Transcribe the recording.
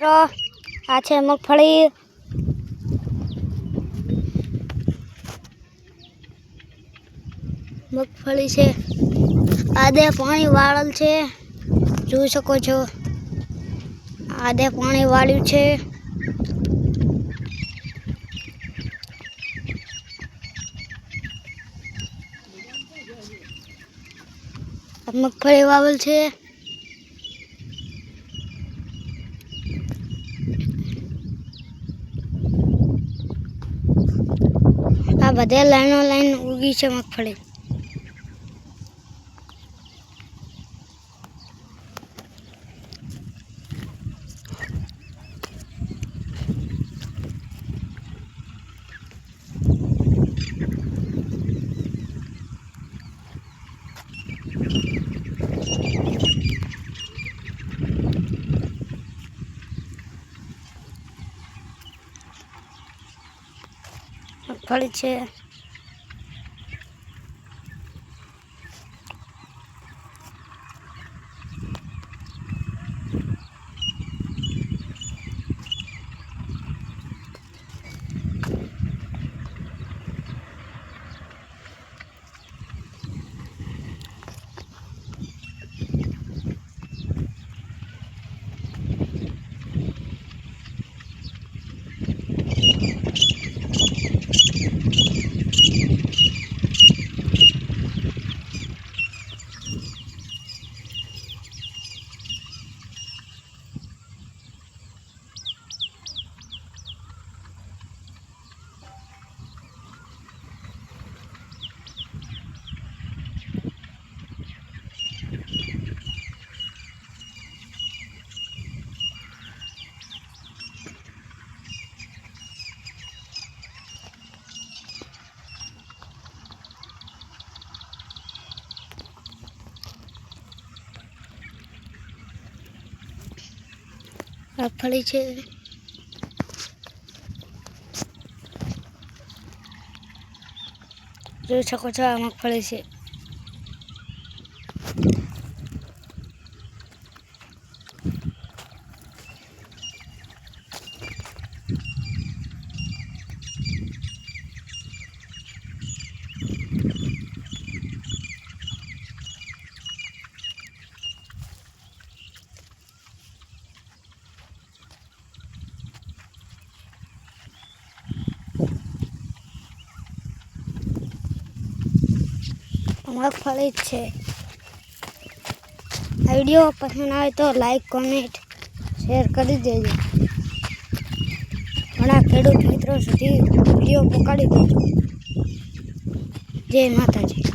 મિત્રો આ છે મગફળી છે આદે પાણી વાળેલ છે જોઈ શકો છો આદે પાણી વાળ્યું છે મગફળી વાવેલ છે આ બધે લાઈનો લાઈન ઉગી છે મગફળી મગફળી છે મગફળી છે જોઈ શકો છો આ મગફળી છે મગફળી છે આ વિડીયો પસંદ આવે તો લાઈક કોમેન્ટ શેર કરી દેજો ઘણા ખેડૂત મિત્રો સુધી વિડીયો પકડી દેજો જય માતાજી।